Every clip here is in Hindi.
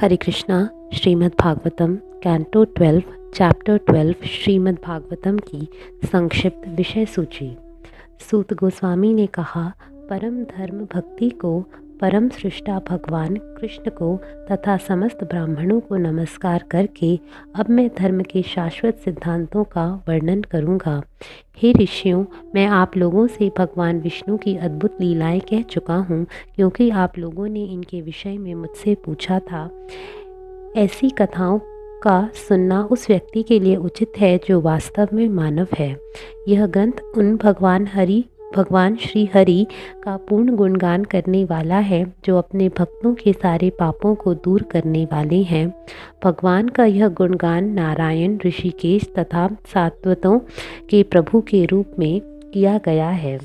हरे कृष्णा। श्रीमद् भागवतम कैंटो 12 चैप्टर 12 श्रीमद् भागवतम की संक्षिप्त विषय सूची। सूत गोस्वामी ने कहा, परम धर्म भक्ति को, परम सृष्टा भगवान कृष्ण को तथा समस्त ब्राह्मणों को नमस्कार करके अब मैं धर्म के शाश्वत सिद्धांतों का वर्णन करूँगा। हे ऋषियों, मैं आप लोगों से भगवान विष्णु की अद्भुत लीलाएं कह चुका हूँ, क्योंकि आप लोगों ने इनके विषय में मुझसे पूछा था। ऐसी कथाओं का सुनना उस व्यक्ति के लिए उचित है जो वास्तव में मानव है। यह ग्रंथ उन भगवान श्री हरि का पूर्ण गुणगान करने वाला है, जो अपने भक्तों के सारे पापों को दूर करने वाले हैं। भगवान का यह गुणगान नारायण, ऋषिकेश तथा सात्वतों के प्रभु के रूप में किया गया है।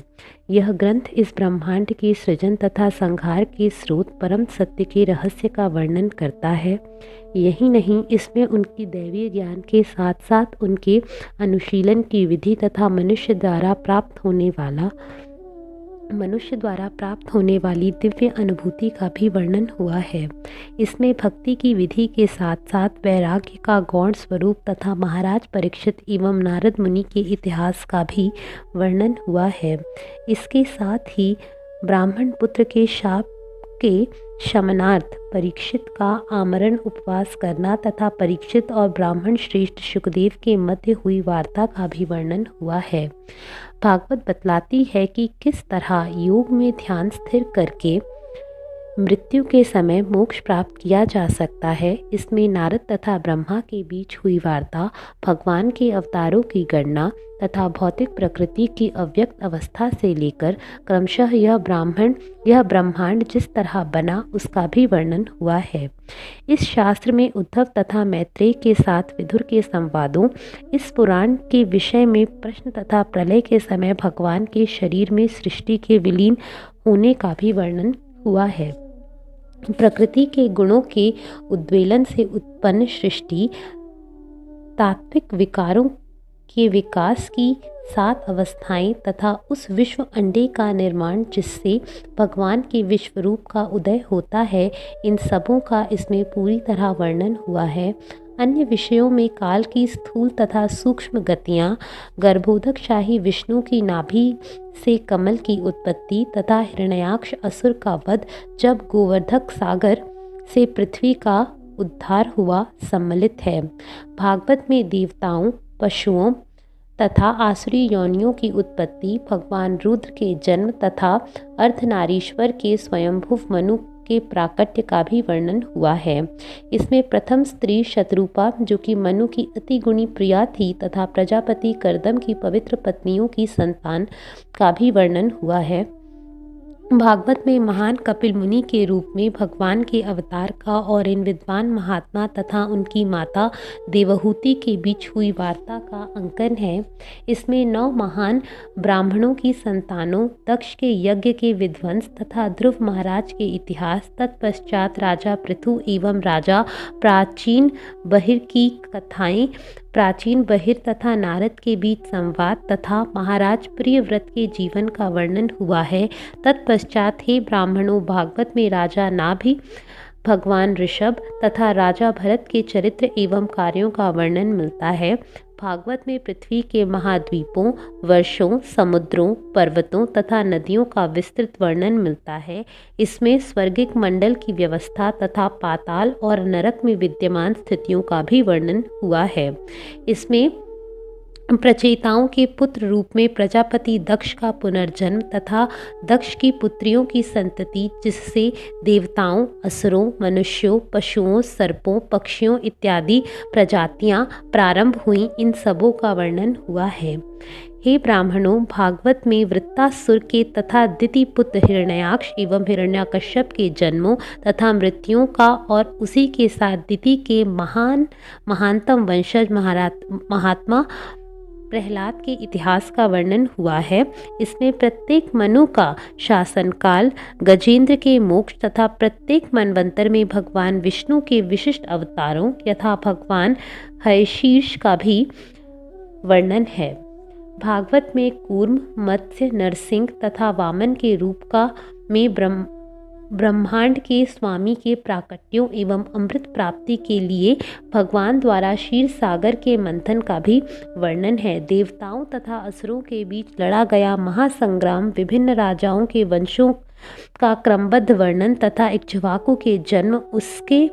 यह ग्रंथ इस ब्रह्मांड के सृजन तथा संहार के स्रोत परम सत्य के रहस्य का वर्णन करता है। यही नहीं, इसमें उनकी दैवीय ज्ञान के साथ साथ उनके अनुशीलन की विधि तथा मनुष्य द्वारा प्राप्त होने वाली दिव्य अनुभूति का भी वर्णन हुआ है। इसमें भक्ति की विधि के साथ साथ वैराग्य का गौण स्वरूप तथा महाराज परीक्षित एवं नारद मुनि के इतिहास का भी वर्णन हुआ है। इसके साथ ही ब्राह्मण पुत्र के शाप के शमनार्थ परीक्षित का आमरण उपवास करना तथा परीक्षित और ब्राह्मण श्रेष्ठ शुकदेव के मध्य हुई वार्ता का भी वर्णन हुआ है। भागवत बतलाती है कि किस तरह योग में ध्यान स्थिर करके मृत्यु के समय मोक्ष प्राप्त किया जा सकता है। इसमें नारद तथा ब्रह्मा के बीच हुई वार्ता, भगवान के अवतारों की गणना तथा भौतिक प्रकृति की अव्यक्त अवस्था से लेकर क्रमशः यह ब्रह्मांड जिस तरह बना उसका भी वर्णन हुआ है। इस शास्त्र में उद्धव तथा मैत्रेय के साथ विदुर के संवादों, इस पुराण के विषय में प्रश्न तथा प्रलय के समय भगवान के शरीर में सृष्टि के विलीन होने का भी वर्णन हुआ है। प्रकृति के गुणों के उद्वेलन से उत्पन्न सृष्टि, तात्विक विकारों के विकास की 7 अवस्थाएं तथा उस विश्व अंडे का निर्माण जिससे भगवान के विश्व रूप का उदय होता है, इन सबों का इसमें पूरी तरह वर्णन हुआ है। अन्य विषयों में काल की स्थूल तथा सूक्ष्म गतियाँ, गर्भोदकशाही विष्णु की नाभि से कमल की उत्पत्ति तथा हिरण्याक्ष असुर का वध जब गोवर्धक सागर से पृथ्वी का उद्धार हुआ सम्मिलित है। भागवत में देवताओं, पशुओं तथा आसुरी योनियों की उत्पत्ति, भगवान रुद्र के जन्म तथा अर्धनारीश्वर के स्वयंभुव मनु के प्राकट्य का भी वर्णन हुआ है। इसमें प्रथम स्त्री शतरूपा, जो कि मनु की अति गुणी प्रिया थी, तथा प्रजापति कर्दम की पवित्र पत्नियों की संतान का भी वर्णन हुआ है। भागवत में महान कपिल मुनि के रूप में भगवान के अवतार का और इन विद्वान महात्मा तथा उनकी माता देवहूति के बीच हुई वार्ता का अंकन है। इसमें 9 महान ब्राह्मणों की संतानों, दक्ष के यज्ञ के विध्वंस तथा ध्रुव महाराज के इतिहास, तत्पश्चात राजा पृथु एवं राजा प्राचीन बहिर की कथाएं, प्राचीन बहिर तथा नारद के बीच संवाद तथा महाराज प्रियव्रत के जीवन का वर्णन हुआ है। तत्पश्चात हे ब्राह्मणों, भागवत में राजा नाभि, भगवान ऋषभ तथा राजा भरत के चरित्र एवं कार्यों का वर्णन मिलता है। भागवत में पृथ्वी के महाद्वीपों, वर्षों, समुद्रों, पर्वतों तथा नदियों का विस्तृत वर्णन मिलता है। इसमें स्वर्गिक मंडल की व्यवस्था तथा पाताल और नरक में विद्यमान स्थितियों का भी वर्णन हुआ है। इसमें प्रचेताओं के पुत्र रूप में प्रजापति दक्ष का पुनर्जन्म तथा दक्ष की पुत्रियों की संतति, जिससे देवताओं, असुरों, मनुष्यों, पशुओं, सर्पों, पक्षियों इत्यादि प्रजातियां प्रारंभ हुई, इन सबों का वर्णन हुआ है। हे ब्राह्मणों, भागवत में वृत्तासुर के तथा दिति पुत्र हिरण्याक्ष एवं हिरण्यकश्यप के जन्मों तथा मृत्युओं का और उसी के साथ दिति के महानतम वंशज महात्मा प्रहलाद के इतिहास का वर्णन हुआ है। इसमें प्रत्येक मनु का शासनकाल, गजेंद्र के मोक्ष तथा प्रत्येक मनवंतर में भगवान विष्णु के विशिष्ट अवतारों यथा भगवान हयशीर्ष का भी वर्णन है। भागवत में कूर्म, मत्स्य, नरसिंह तथा वामन के रूप ब्रह्मांड के स्वामी के प्राकट्यों एवं अमृत प्राप्ति के लिए भगवान द्वारा क्षीर सागर के मंथन का भी वर्णन है। देवताओं तथा असुरों के बीच लड़ा गया महासंग्राम, विभिन्न राजाओं के वंशों का क्रमबद्ध वर्णन तथा इक्ष्वाकु के जन्म, उसके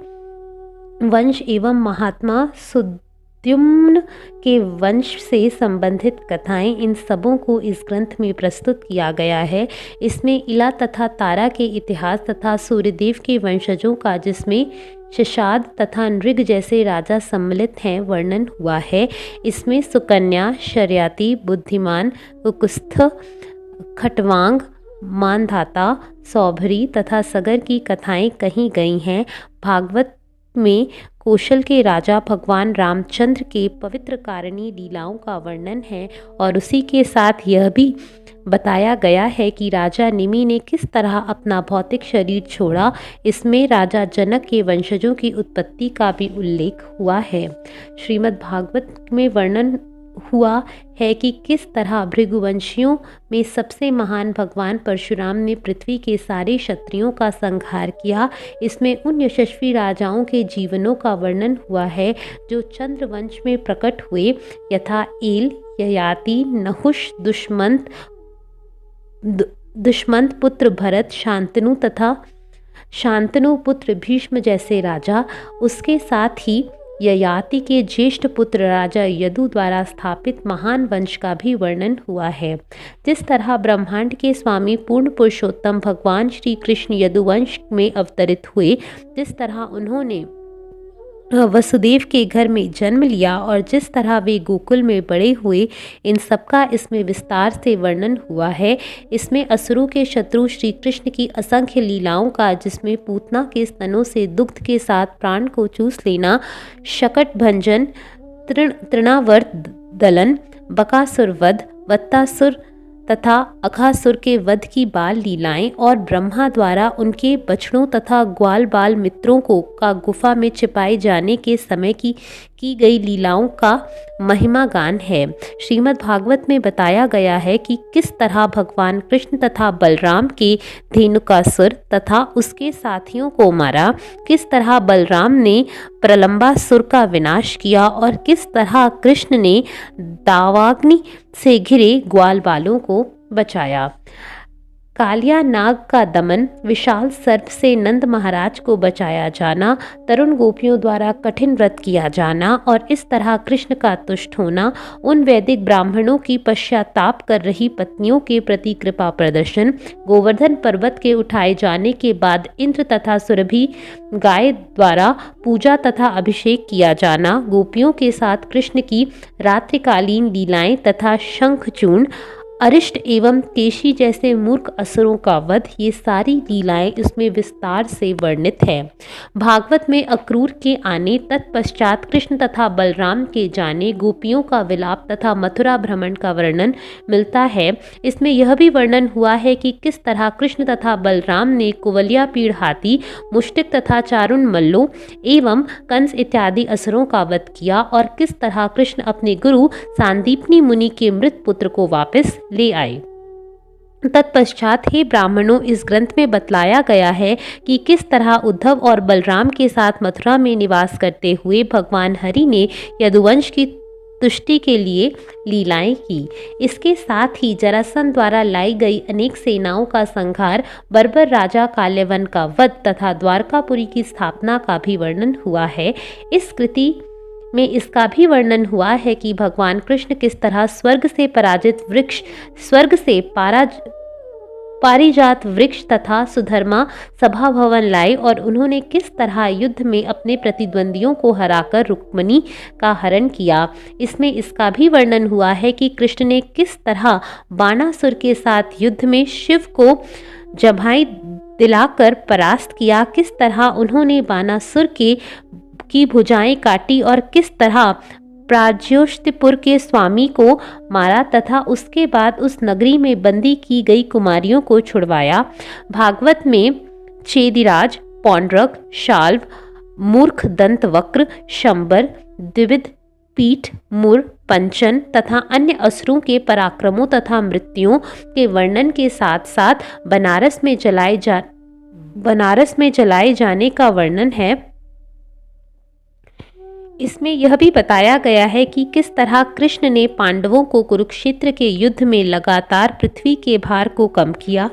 वंश एवं महात्मा सुद्युम्न के वंश से संबंधित कथाएं, इन सबों को इस ग्रंथ में प्रस्तुत किया गया है। इसमें इला तथा तारा के इतिहास तथा सूर्यदेव के वंशजों का, जिसमें शशाद तथा नृग जैसे राजा सम्मिलित हैं, वर्णन हुआ है। इसमें सुकन्या, शर्याती, बुद्धिमान, कुकुस्थ, खटवांग, मानधाता, सौभरी तथा सगर की कथाएं कही गई हैं। भागवत में कौशल के राजा भगवान रामचंद्र के पवित्र कारिणी लीलाओं का वर्णन है और उसी के साथ यह भी बताया गया है कि राजा निमि ने किस तरह अपना भौतिक शरीर छोड़ा। इसमें राजा जनक के वंशजों की उत्पत्ति का भी उल्लेख हुआ है। श्रीमद् भागवत में वर्णन हुआ है कि किस तरह भृगुवंशियों में सबसे महान भगवान परशुराम ने पृथ्वी के सारे क्षत्रियों का संहार किया। इसमें उन यशस्वी राजाओं के जीवनों का वर्णन हुआ है जो चंद्रवंश में प्रकट हुए, यथा एल, ययाति, नहुष, दुष्मंत पुत्र भरत, शांतनु तथा शांतनु पुत्र भीष्म जैसे राजा। उसके साथ ही ययाति के ज्येष्ठ पुत्र राजा यदु द्वारा स्थापित महान वंश का भी वर्णन हुआ है। जिस तरह ब्रह्मांड के स्वामी पूर्ण पुरुषोत्तम भगवान श्री कृष्ण यदुवंश में अवतरित हुए, जिस तरह उन्होंने वसुदेव के घर में जन्म लिया और जिस तरह वे गोकुल में बड़े हुए, इन सबका इसमें विस्तार से वर्णन हुआ है। इसमें असुरों के शत्रु श्री कृष्ण की असंख्य लीलाओं का, जिसमें पूतना के स्तनों से दुग्ध के साथ प्राण को चूस लेना, शकट भंजन, तृणावर्त दलन, बकासुर वध, वत्तासुर तथा अघासुर के वध की बाल लीलाएं और ब्रह्मा द्वारा उनके बछड़ों तथा ग्वाल बाल मित्रों को का गुफा में छिपाए जाने के समय की गई लीलाओं का महिमा गान है। श्रीमद् भागवत में बताया गया है कि किस तरह भगवान कृष्ण तथा बलराम के धेनुकासुर तथा उसके साथियों को मारा, किस तरह बलराम ने प्रलंबासुर का विनाश किया और किस तरह कृष्ण ने दावाग्नि से घिरे ग्वाल बालों को बचाया। कालिया नाग का दमन, विशाल सर्प से नंद महाराज को बचाया जाना, तरुण गोपियों द्वारा कठिन व्रत किया जाना और इस तरह कृष्ण का तुष्ट होना, उन वैदिक ब्राह्मणों की पश्चाताप कर रही पत्नियों के प्रति कृपा प्रदर्शन, गोवर्धन पर्वत के उठाए जाने के बाद इंद्र तथा सुरभि गाय द्वारा पूजा तथा अभिषेक किया जाना, गोपियों के साथ कृष्ण की रात्रिकालीन लीलाएं तथा शंखचूर्ण, अरिष्ट एवं केशी जैसे मूर्ख असुरों का वध, ये सारी लीलाएं इसमें विस्तार से वर्णित है। भागवत में अक्रूर के आने, तत्पश्चात कृष्ण तथा बलराम के जाने, गोपियों का विलाप तथा मथुरा भ्रमण का वर्णन मिलता है। इसमें यह भी वर्णन हुआ है कि किस तरह कृष्ण तथा बलराम ने कुवलिया पीड़ हाथी, मुष्टिक तथा चारुण मल्लों एवं कंस इत्यादि असुरों का वध किया और किस तरह कृष्ण अपने गुरु सांदीपनी मुनि के मृत पुत्र को वापस ले आए। तत्पश्चात हे ब्राह्मणों, इस ग्रंथ में बतलाया गया है कि किस तरह उद्धव और बलराम के साथ मथुरा में निवास करते हुए भगवान हरि ने यदुवंश की तुष्टि के लिए लीलाएं की। इसके साथ ही जरासंध द्वारा लाई गई अनेक सेनाओं का संहार, बर्बर राजा काल्यवन का वध तथा द्वारकापुरी की स्थापना का भी वर्णन हुआ है। इस कृति में इसका भी वर्णन हुआ है कि भगवान कृष्ण किस तरह स्वर्ग से पारिजात वृक्ष तथा सुधर्मा सभा भवन लाए और उन्होंने किस तरह युद्ध में अपने प्रतिद्वंदियों को हराकर रुक्मिणी का हरण किया। इसमें इसका भी वर्णन हुआ है कि कृष्ण ने किस तरह बाणासुर के साथ युद्ध में शिव को जम्हाई दिलाकर परास्त किया, किस तरह उन्होंने बाणासुर की भुजाएं काटी और किस तरह प्राज्योतिपुर के स्वामी को मारा तथा उसके बाद उस नगरी में बंदी की गई कुमारियों को छुड़वाया। भागवत में चेदिराज, पौंड्रक, शाल्व, मूर्ख दंत वक्र, शंबर, द्विविध पीठ, मुर, पंचन तथा अन्य असुरों के पराक्रमों तथा मृत्युओं के वर्णन के साथ साथ बनारस में बनारस में जलाए जाने का वर्णन है। इसमें यह भी बताया गया है कि किस तरह कृष्ण ने पांडवों को कुरुक्षेत्र के युद्ध में लगातार पृथ्वी के भार को कम किया।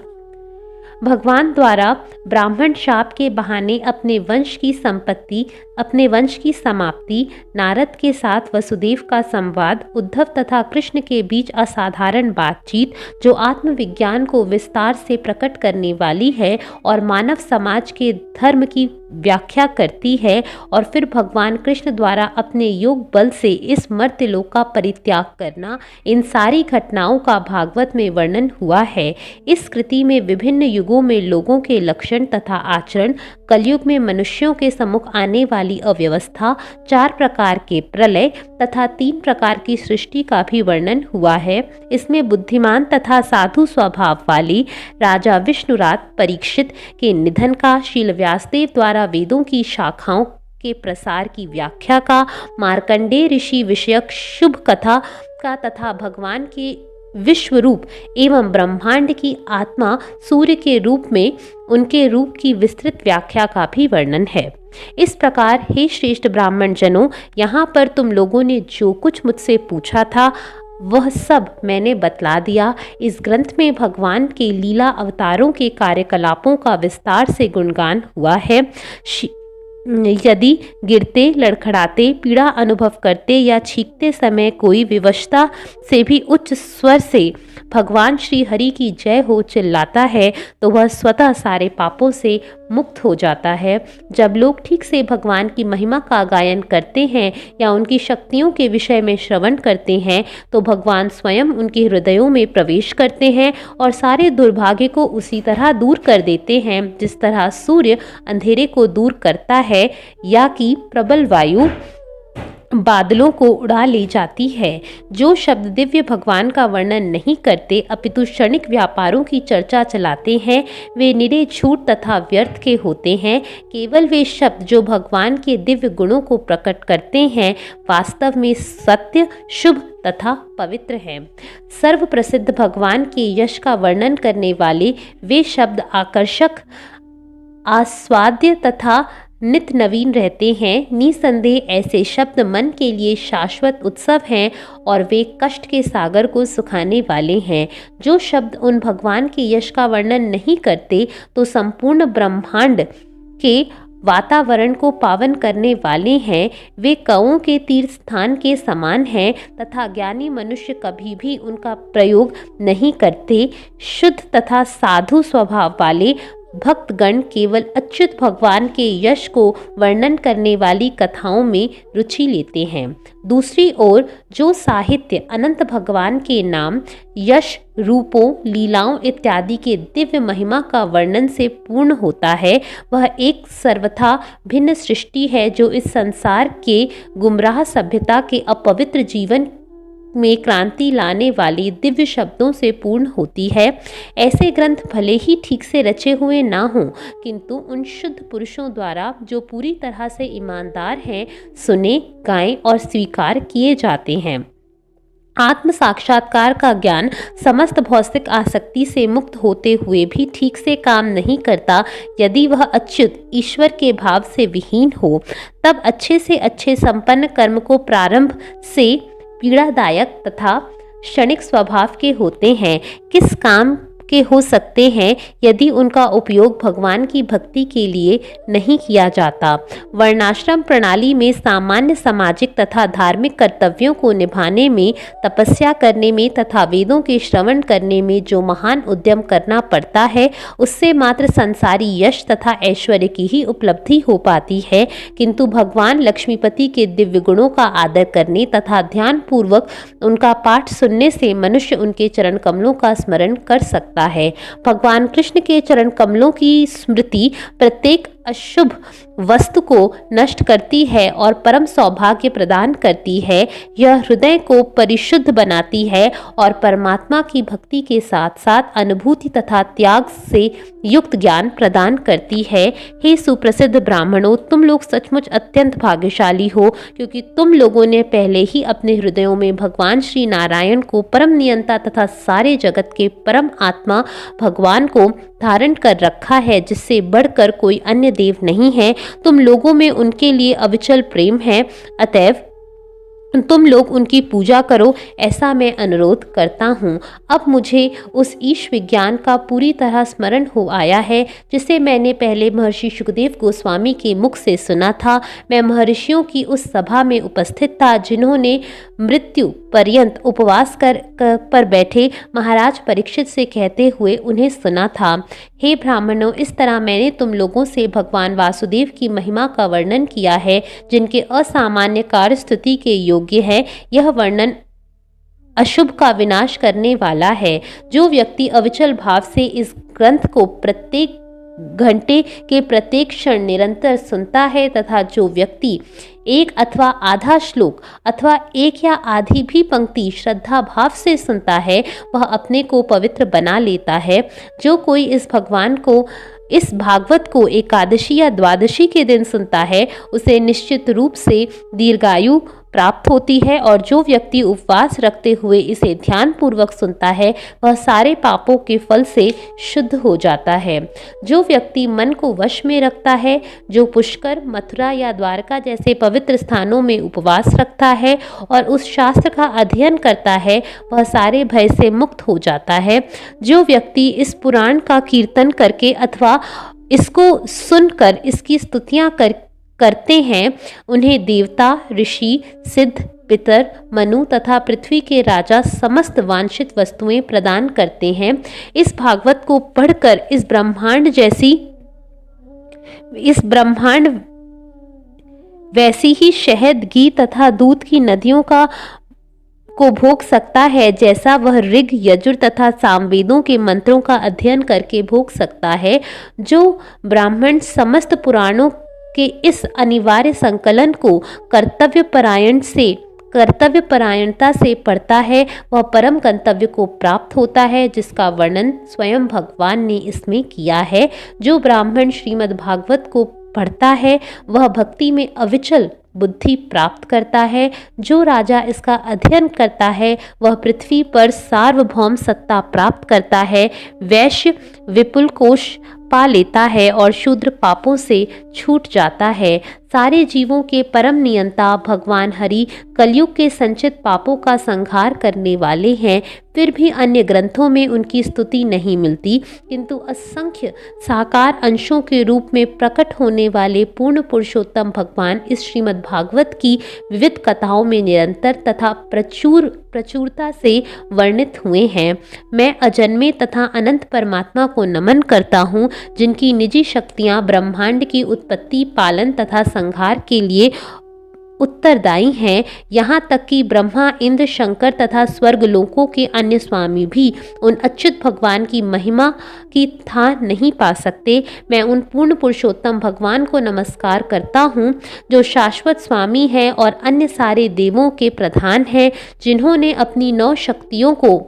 भगवान द्वारा ब्राह्मण शाप के बहाने अपने वंश की संपत्ति, अपने वंश की समाप्ति, नारद के साथ वसुदेव का संवाद, उद्धव तथा कृष्ण के बीच असाधारण बातचीत जो आत्मविज्ञान को विस्तार से प्रकट करने वाली है और मानव समाज के धर्म की व्याख्या करती है, और फिर भगवान कृष्ण द्वारा अपने योग बल से इस मर्त्यलोक का परित्याग करना, इन सारी घटनाओं का भागवत में वर्णन हुआ है। इस कृति में विभिन्न युगों में लोगों के लक्षण तथा आचरण, कलयुग में मनुष्यों के सम्मुख आने वाली अव्यवस्था, 4 प्रकार के प्रलय तथा 3 प्रकार की सृष्टि का भी वर्णन हुआ है। इसमें बुद्धिमान तथा साधु स्वभाव वाली राजा विष्णुराज परीक्षित के निधन का, शील व्यासदेव द्वारा वेदों की शाखाओं के प्रसार की व्याख्या का, मार्कंडेय ऋषि विषयक शुभ कथा का तथा भगवान के विश्व रूप एवं ब्रह्मांड की आत्मा सूर्य के रूप में उनके रूप की विस्तृत व्याख्या का भी वर्णन है। इस प्रकार हे श्रेष्ठ ब्राह्मण जनों, यहाँ पर तुम लोगों ने जो कुछ मुझसे पूछा था वह सब मैंने बतला दिया। इस ग्रंथ में भगवान के लीला अवतारों के कार्यकलापों का विस्तार से गुणगान हुआ है। यदि गिरते, लड़खड़ाते, पीड़ा अनुभव करते या छींकते समय कोई विवशता से भी उच्च स्वर से भगवान श्री हरि की जय हो चिल्लाता है तो वह स्वतः सारे पापों से मुक्त हो जाता है। जब लोग ठीक से भगवान की महिमा का गायन करते हैं या उनकी शक्तियों के विषय में श्रवण करते हैं तो भगवान स्वयं उनके हृदयों में प्रवेश करते हैं और सारे दुर्भाग्य को उसी तरह दूर कर देते हैं जिस तरह सूर्य अंधेरे को दूर करता है या कि प्रबल वायु बादलों को उड़ा ले जाती है। जो शब्द दिव्य भगवान का वर्णन नहीं करते अपितु क्षणिक व्यापारों की चर्चा चलाते हैं वे निरे झूठ तथा व्यर्थ के होते हैं। केवल वे शब्द जो भगवान के दिव्य गुणों को प्रकट करते हैं वास्तव में सत्य, शुभ तथा पवित्र हैं। सर्व प्रसिद्ध भगवान के यश का वर्णन करने वाले वे शब्द आकर्षक, आस्वाद्य तथा नित नवीन रहते हैं। निसंदेह ऐसे शब्द मन के लिए शाश्वत उत्सव हैं और वे कष्ट के सागर को सुखाने वाले हैं। जो शब्द उन भगवान के यश का वर्णन नहीं करते तो संपूर्ण ब्रह्मांड के वातावरण को पावन करने वाले हैं। वे कौओं के तीर्थ स्थान के समान हैं तथा ज्ञानी मनुष्य कभी भी उनका प्रयोग नहीं करते। शुद्ध तथा साधु स्वभाव वाले भक्तगण केवल अच्युत भगवान के यश को वर्णन करने वाली कथाओं में रुचि लेते हैं। दूसरी ओर जो साहित्य अनंत भगवान के नाम, यश, रूपों, लीलाओं इत्यादि के दिव्य महिमा का वर्णन से पूर्ण होता है वह एक सर्वथा भिन्न सृष्टि है जो इस संसार के गुमराह सभ्यता के अपवित्र जीवन में क्रांति लाने वाली दिव्य शब्दों से पूर्ण होती है। ऐसे ग्रंथ भले ही ठीक से रचे हुए ना हों किंतु उन शुद्ध पुरुषों द्वारा जो पूरी तरह से ईमानदार हैं सुने, गाएं और स्वीकार किए जाते हैं। आत्म साक्षात्कार का ज्ञान समस्त भौतिक आसक्ति से मुक्त होते हुए भी ठीक से काम नहीं करता यदि वह अच्युत ईश्वर के भाव से विहीन हो। तब अच्छे से अच्छे संपन्न कर्म को प्रारंभ से पीड़ादायक तथा क्षणिक स्वभाव के होते हैं। किस काम के हो सकते हैं यदि उनका उपयोग भगवान की भक्ति के लिए नहीं किया जाता। वर्णाश्रम प्रणाली में सामान्य सामाजिक तथा धार्मिक कर्तव्यों को निभाने में, तपस्या करने में तथा वेदों के श्रवण करने में जो महान उद्यम करना पड़ता है उससे मात्र संसारी यश तथा ऐश्वर्य की ही उपलब्धि हो पाती है। किंतु भगवान लक्ष्मीपति के दिव्य गुणों का आदर करने तथा ध्यान पूर्वक उनका पाठ सुनने से मनुष्य उनके चरण कमलों का स्मरण कर सकता है। भगवान कृष्ण के चरण कमलों की स्मृति प्रत्येक अशुभ वस्तु को नष्ट करती है और परम सौभाग्य प्रदान करती है। यह हृदय को परिशुद्ध बनाती है और परमात्मा की भक्ति के साथ साथ अनुभूति तथा त्याग से युक्त ज्ञान प्रदान करती है। हे सुप्रसिद्ध ब्राह्मणों, तुम लोग सचमुच अत्यंत भाग्यशाली हो, क्योंकि तुम लोगों ने पहले ही अपने हृदयों में भगवान श्री नारायण को परम नियंता तथा सारे जगत के परम आत्मा भगवान को धारण कर रखा है, जिससे बढ़कर कोई अन्य देव नहीं है। तुम लोगों में उनके लिए अविचल प्रेम है, अतएव तुम लोग उनकी पूजा करो, ऐसा मैं अनुरोध करता हूँ। अब मुझे उस ईश विज्ञान का पूरी तरह स्मरण हो आया है, जिसे मैंने पहले महर्षि शुकदेव गोस्वामी के मुख से सुना था। मैं महर्षियों की उस सभा में उपस्थित था, जिन्होंने मृत्यु पर्यंत उपवास पर बैठे महाराज परीक्षित से कहते हुए उन्हें सुना था। हे ब्राह्मणों, इस तरह मैंने तुम लोगों से भगवान वासुदेव की महिमा का वर्णन किया है, जिनके असामान्य कार्य स्तुति के योग्य है। यह वर्णन अशुभ का विनाश करने वाला है। जो व्यक्ति अविचल भाव से इस ग्रंथ को प्रत्येक घंटे के प्रत्येक क्षण निरंतर सुनता है, तथा जो व्यक्ति एक अथवा आधा श्लोक अथवा एक या आधी भी पंक्ति श्रद्धा भाव से सुनता है, वह अपने को पवित्र बना लेता है। जो कोई इस भागवत को एकादशी या द्वादशी के दिन सुनता है, उसे निश्चित रूप से दीर्घायु प्राप्त होती है, और जो व्यक्ति उपवास रखते हुए इसे ध्यान पूर्वक सुनता है, वह सारे पापों के फल से शुद्ध हो जाता है। जो व्यक्ति मन को वश में रखता है, जो पुष्कर, मथुरा या द्वारका जैसे पवित्र स्थानों में उपवास रखता है और उस शास्त्र का अध्ययन करता है, वह सारे भय से मुक्त हो जाता है। जो व्यक्ति इस पुराण का कीर्तन करके अथवा इसको सुनकर इसकी स्तुतियां करते हैं, उन्हें देवता, ऋषि, सिद्ध, पितर, मनु तथा पृथ्वी के राजा समस्त वांछित वस्तुएं प्रदान करते हैं। इस भागवत को पढ़कर इस ब्रह्मांड वैसी ही शहद, घी तथा दूध की नदियों को भोग सकता है, जैसा वह ऋग, यजुर तथा सामवेदों के मंत्रों का अध्ययन करके भोग सकता है। जो ब्राह्मण समस्त पुराणों के इस अनिवार्य संकलन को कर्तव्यपरायणता से पढ़ता है, वह परम गंतव्य को प्राप्त होता है, जिसका वर्णन स्वयं भगवान ने इसमें किया है। जो ब्राह्मण श्रीमद् भागवत को पढ़ता है, वह भक्ति में अविचल बुद्धि प्राप्त करता है। जो राजा इसका अध्ययन करता है, वह पृथ्वी पर सार्वभौम सत्ता प्राप्त करता है। वैश्य विपुल कोश पा लेता है और शूद्र पापों से छूट जाता है। सारे जीवों के परम नियंता भगवान हरि कलयुग के संचित पापों का संहार करने वाले हैं। फिर भी अन्य ग्रंथों में उनकी स्तुति नहीं मिलती, किंतु असंख्य साकार अंशों के रूप में प्रकट होने वाले पूर्ण पुरुषोत्तम भगवान इस श्रीमद् भागवत की विविध कथाओं में निरंतर तथा प्रचुरता से वर्णित हुए हैं। मैं अजन्मे तथा अनंत परमात्मा को नमन करता हूँ, जिनकी निजी शक्तियाँ ब्रह्मांड की उत्पत्ति, पालन तथा संहार के लिए उत्तरदायी हैं। यहाँ तक कि ब्रह्मा, इंद्र, शंकर तथा स्वर्ग लोकों के अन्य स्वामी भी उन अच्युत भगवान की महिमा की था नहीं पा सकते। मैं उन पूर्ण पुरुषोत्तम भगवान को नमस्कार करता हूँ, जो शाश्वत स्वामी हैं और अन्य सारे देवों के प्रधान हैं, जिन्होंने अपनी 9 शक्तियों को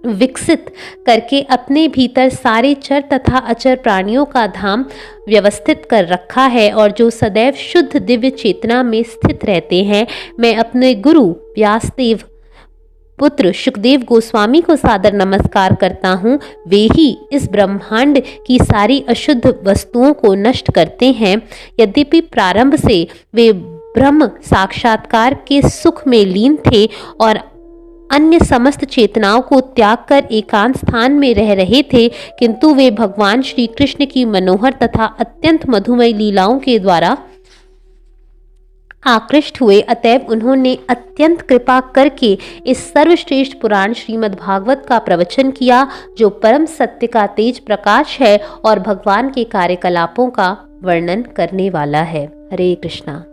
विकसित करके अपने भीतर सारे चर तथा अचर प्राणियों का धाम व्यवस्थित कर रखा है, और जो सदैव शुद्ध दिव्य चेतना में स्थित रहते हैं। मैं अपने गुरु व्यासदेव पुत्र शुकदेव गोस्वामी को सादर नमस्कार करता हूँ। वे ही इस ब्रह्मांड की सारी अशुद्ध वस्तुओं को नष्ट करते हैं। यद्यपि प्रारंभ से वे ब्रह्म साक्षात्कार के सुख में लीन थे और अन्य समस्त चेतनाओं को त्याग कर एकांत स्थान में रह रहे थे, किंतु वे भगवान श्री कृष्ण की मनोहर तथा अत्यंत मधुमय लीलाओं के द्वारा आकृष्ट हुए। अतएव उन्होंने अत्यंत कृपा करके इस सर्वश्रेष्ठ पुराण श्रीमद् भागवत का प्रवचन किया, जो परम सत्य का तेज प्रकाश है और भगवान के कार्यकलापों का वर्णन करने वाला है। हरे कृष्णा।